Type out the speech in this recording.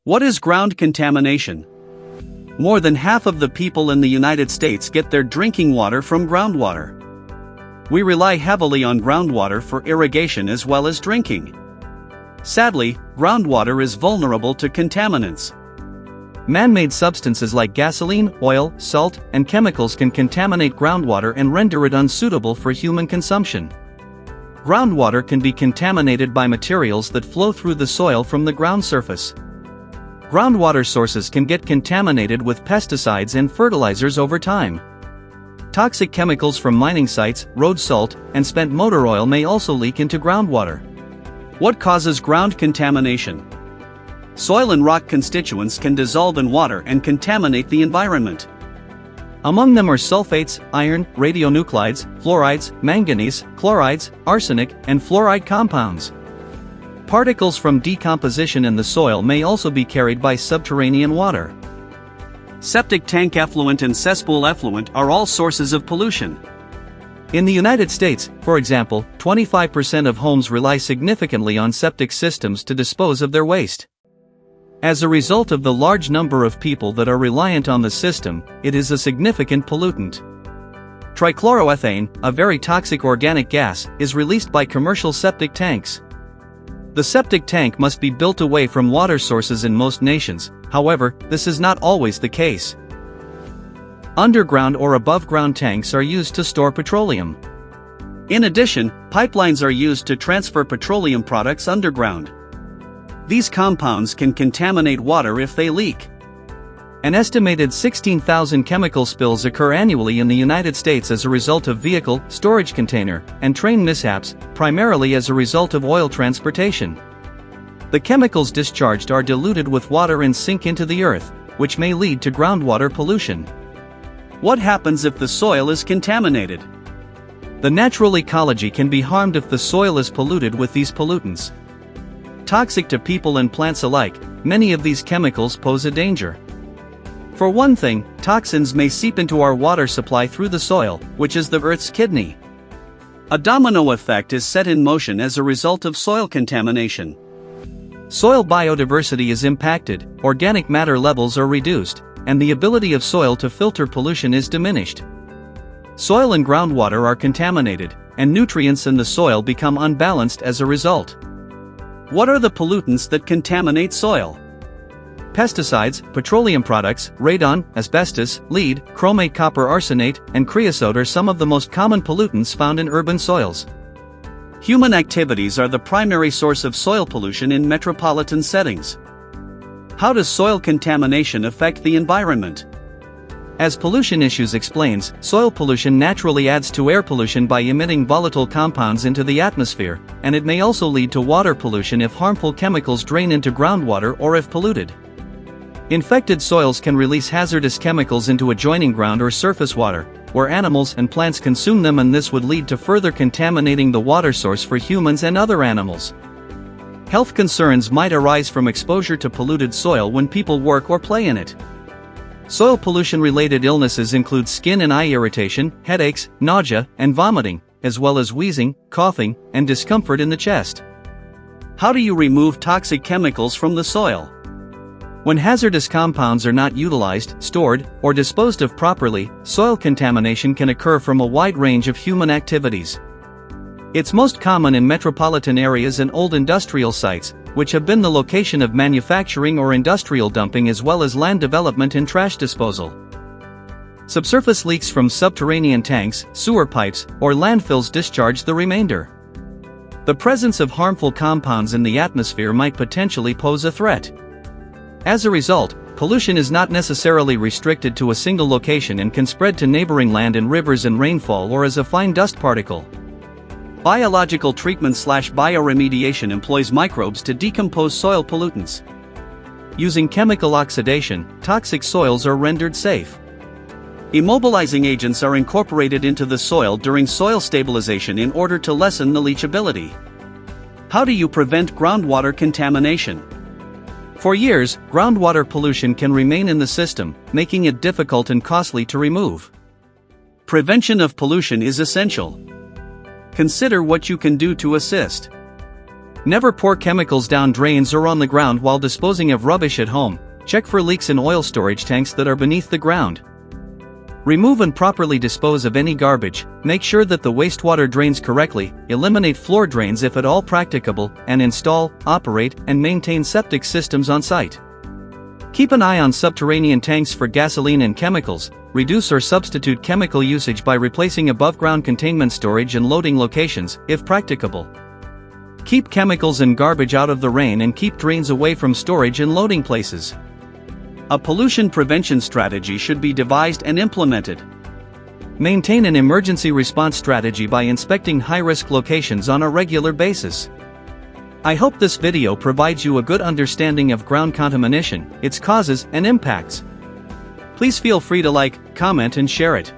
What is ground contamination? More than half of the people in the United States get their drinking water from groundwater. We rely heavily on groundwater for irrigation as well as drinking. Sadly, groundwater is vulnerable to contaminants. Man-made substances like gasoline, oil, salt, and chemicals can contaminate groundwater and render it unsuitable for human consumption. Groundwater can be contaminated by materials that flow through the soil from the ground surface. Groundwater sources can get contaminated with pesticides and fertilizers over time. Toxic chemicals from mining sites, road salt, and spent motor oil may also leak into groundwater. What causes ground contamination? Soil and rock constituents can dissolve in water and contaminate the environment. Among them are sulfates, iron, radionuclides, fluorides, manganese, chlorides, arsenic, and fluoride compounds. Particles from decomposition in the soil may also be carried by subterranean water. Septic tank effluent and cesspool effluent are all sources of pollution. In the United States, for example, 25% of homes rely significantly on septic systems to dispose of their waste. As a result of the large number of people that are reliant on the system, it is a significant pollutant. Trichloroethane, a very toxic organic gas, is released by commercial septic tanks. The septic tank must be built away from water sources in most nations, however, this is not always the case. Underground or above-ground tanks are used to store petroleum. In addition, pipelines are used to transfer petroleum products underground. These compounds can contaminate water if they leak. An estimated 16,000 chemical spills occur annually in the United States as a result of vehicle, storage container, and train mishaps, primarily as a result of oil transportation. The chemicals discharged are diluted with water and sink into the earth, which may lead to groundwater pollution. What happens if the soil is contaminated? The natural ecology can be harmed if the soil is polluted with these pollutants. Toxic to people and plants alike, many of these chemicals pose a danger. For one thing, toxins may seep into our water supply through the soil, which is the Earth's kidney. A domino effect is set in motion as a result of soil contamination. Soil biodiversity is impacted, organic matter levels are reduced, and the ability of soil to filter pollution is diminished. Soil and groundwater are contaminated, and nutrients in the soil become unbalanced as a result. What are the pollutants that contaminate soil? Pesticides, petroleum products, radon, asbestos, lead, chromate copper arsenate, and creosote are some of the most common pollutants found in urban soils. Human activities are the primary source of soil pollution in metropolitan settings. How does soil contamination affect the environment? As Pollution Issues explains, soil pollution naturally adds to air pollution by emitting volatile compounds into the atmosphere, and it may also lead to water pollution if harmful chemicals drain into groundwater or if polluted. Infected soils can release hazardous chemicals into adjoining ground or surface water, where animals and plants consume them, and this would lead to further contaminating the water source for humans and other animals. Health concerns might arise from exposure to polluted soil when people work or play in it. Soil pollution-related illnesses include skin and eye irritation, headaches, nausea, and vomiting, as well as wheezing, coughing, and discomfort in the chest. How do you remove toxic chemicals from the soil? When hazardous compounds are not utilized, stored, or disposed of properly, soil contamination can occur from a wide range of human activities. It's most common in metropolitan areas and old industrial sites, which have been the location of manufacturing or industrial dumping, as well as land development and trash disposal. Subsurface leaks from subterranean tanks, sewer pipes, or landfills discharge the remainder. The presence of harmful compounds in the atmosphere might potentially pose a threat. As a result, pollution is not necessarily restricted to a single location and can spread to neighboring land and rivers and rainfall or as a fine dust particle. Biological treatment/bioremediation employs microbes to decompose soil pollutants. Using chemical oxidation, toxic soils are rendered safe. Immobilizing agents are incorporated into the soil during soil stabilization in order to lessen the leachability. How do you prevent groundwater contamination? For years, groundwater pollution can remain in the system, making it difficult and costly to remove. Prevention of pollution is essential. Consider what you can do to assist. Never pour chemicals down drains or on the ground while disposing of rubbish at home. Check for leaks in oil storage tanks that are beneath the ground. Remove and properly dispose of any garbage. Make sure that the wastewater drains correctly, eliminate floor drains if at all practicable, and install, operate, and maintain septic systems on site. Keep an eye on subterranean tanks for gasoline and chemicals. Reduce or substitute chemical usage by replacing above-ground containment storage and loading locations, if practicable. Keep chemicals and garbage out of the rain and keep drains away from storage and loading places. A pollution prevention strategy should be devised and implemented. Maintain an emergency response strategy by inspecting high-risk locations on a regular basis. I hope this video provides you a good understanding of ground contamination, its causes and impacts. Please feel free to like, comment and share it.